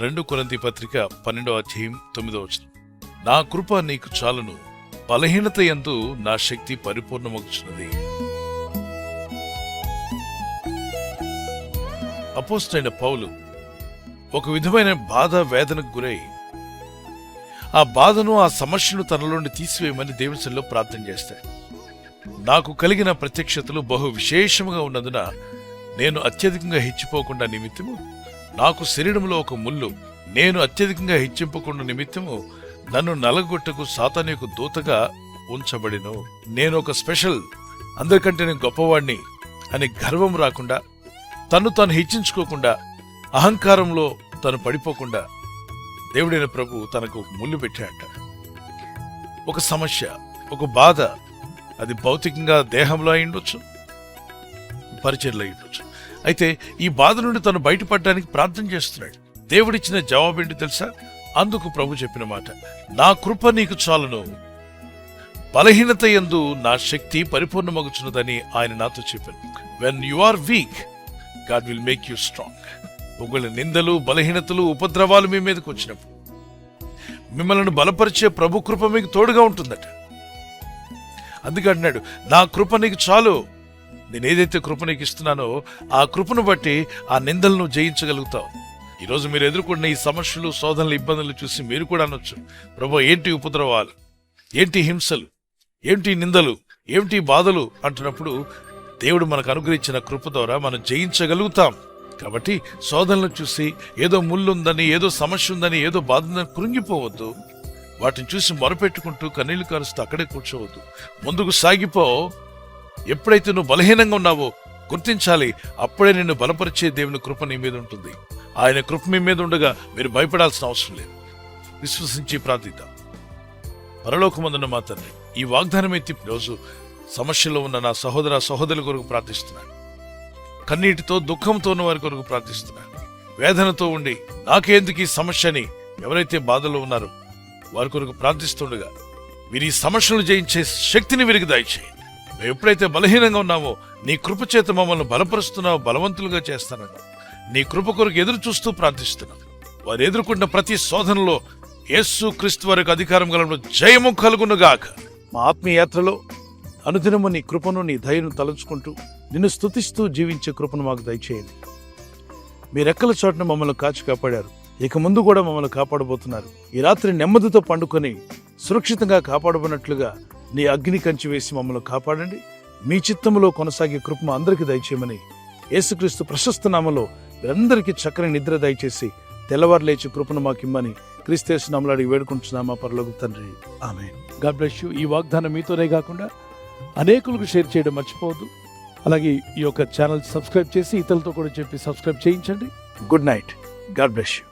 2 కొరింథీ పత్రిక 12వ అధ్యాయం 9వ వచనం. నా కృప నీకు చాలును, బలహీనత యందు నా శక్తి పరిపూర్ణమగుచున్నది. అపోస్తలుడైన పౌలు ఒక విధమైన బాధ వేదనకు గురై ఆ బాధను, ఆ సమస్యను తనలోని తీసివేయమని దేవుని సన్నిధిలో ప్రార్థన చేస్తాడు. నాకు కలిగిన ప్రత్యక్షతలు బహు విశేషముగా ఉన్నందున నేను అత్యధికంగా హెచ్చిపోకుండా నిమిత్తము, నాకు శరీరంలో ఒక ముళ్ళు, నేను అత్యధికంగా హెచ్చింపకుండా నిమిత్తము నన్ను నలగొట్టకు సాతాను యొక్క దూతగా ఉంచబడిను. నేను ఒక స్పెషల్, అందరికంటే నేను గొప్పవాడిని అని గర్వం రాకుండా, తను హెచ్చించుకోకుండా, అహంకారంలో తను పడిపోకుండా దేవుడైన ప్రభు తనకు ముళ్ళు పెట్టాట. ఒక సమస్య, ఒక బాధ, అది భౌతికంగా దేహంలో అయి ఉండొచ్చు, పరిచర్లో అయి ఉండొచ్చు. అయితే ఈ బాధ నుండి తను బయటపడడానికి ప్రార్థన చేస్తున్నాడు. దేవుడిచ్చిన జవాబు ఏంటి తెలుసా? అందుకు ప్రభు చెప్పిన మాట, నా కృప నీకు చాలును, బలహీనత యందు నా శక్తి పరిపూర్ణమగుచున్నదని ఆయన నాతో చెప్పాను. When you are weak, God will make you strong. ఒకవేళ నిందలు, బలహీనతలు, ఉపద్రవాలు మీ మీదకి వచ్చినప్పుడు మిమ్మల్ని బలపరిచే ప్రభు కృప మీకు తోడుగా ఉంటుందట. అందుకే అంటున్నాడు, నా కృప నీకు చాలు. నేను ఏదైతే కృప నీకు ఇస్తున్నానో ఆ కృపను బట్టి ఆ నిందలను జయించగలుగుతావు. ఈరోజు మీరు ఎదుర్కొన్న ఈ సమస్యలు, శోధనలు, ఇబ్బందులు చూసి మీరు కూడా అనొచ్చు, ప్రభు ఏంటి ఉపద్రవాలు, ఏంటి హింసలు, ఏంటి నిందలు, ఏంటి బాధలు అంటున్నప్పుడు దేవుడు మనకు అనుగ్రహించిన కృప ద్వారా మనం జయించగలుగుతాం. కాబట్టి శోధనలు చూసి ఏదో ముళ్ళుందని, ఏదో సమస్య ఉందని, ఏదో బాధ ఉందని కృంగిపోవద్దు. వాటిని చూసి మొరపెట్టుకుంటూ కన్నీళ్లు కారుస్తూ అక్కడే కూర్చోవద్దు. ముందుకు సాగిపో. ఎప్పుడైతే నువ్వు బలహీనంగా ఉన్నావో గుర్తించాలి, అప్పుడే నిన్ను బలపరిచే దేవుని కృప నీ మీద ఉంటుంది. ఆయన కృప మీ మీద ఉండగా మీరు భయపడాల్సిన అవసరం లేదు. విశ్వసించి ప్రార్థిద్దాం. పరలోకమందున్న మా తండ్రి, ఈ వాగ్దానం ఎత్తి రోజు సమస్యలో ఉన్న నా సహోదర సహోదరుల కొరకు ప్రార్థిస్తున్నాను. కన్నీటితో, దుఃఖంతో ఉన్న వారి కొరకు ప్రార్థిస్తున్నాను. వేదనతో ఉండి నాకేందుకు ఈ సమస్య అని ఎవరైతే బాధలో ఉన్నారో వారి కొరకు ప్రార్థిస్తుండగా వీరి సమస్యలను జయించే శక్తిని వీరికి దయచేయండి. మేము ఎప్పుడైతే బలహీనంగా ఉన్నామో నీ కృప చేత మమ్మల్ని బలపరుస్తున్నావు, బలవంతులుగా చేస్తానని నీ కృప కొరకు ఎదురు చూస్తూ ప్రార్థిస్తున్నాం. వారు ఎదుర్కొన్న ప్రతి శోధనలో యేసు క్రీస్తు వారికి అధికారం గల జయము కలుగునుగాక. మా ఆత్మీయ యాత్రలో అనుదినము నీ కృపను, నీ దయను తలంచుకుంటూ నిన్ను స్తుతిస్తూ జీవించే కృపను మాకు దయచేయండి. మీ రెక్కల చోటున మమ్మల్ని కాచి కాపాడారు, ఇక ముందు కూడా మమ్మల్ని కాపాడబోతున్నారు. ఈ రాత్రి నెమ్మదితో పండుకొని సురక్షితంగా కాపాడబడినట్లుగా నీ అగ్ని కంచి వేసి మమ్మల్ని కాపాడండి. మీ చిత్తములో కొనసాగే కృపను అందరికీ దయచేయమని యేసుక్రీస్తు ప్రశస్త నామములో అందరికీ చక్కని నిద్ర దయచేసి తెల్లవారు లేచి కృపను మాకిమ్మని క్రీస్తు నామములో అడిగి వేడుకుంటున్నామా పరలోక తండ్రి, ఆమేన్. God bless you. ఈ వాగ్దానం మీతోనే కాకుండా అనేకులకు షేర్ చేయడం మర్చిపోవద్దు. అలాగే ఈ యొక్క ఛానల్ సబ్స్క్రైబ్ చేసి ఇతరులతో కూడా చెప్పి సబ్స్క్రైబ్ చేయించండి. Good night. God bless you.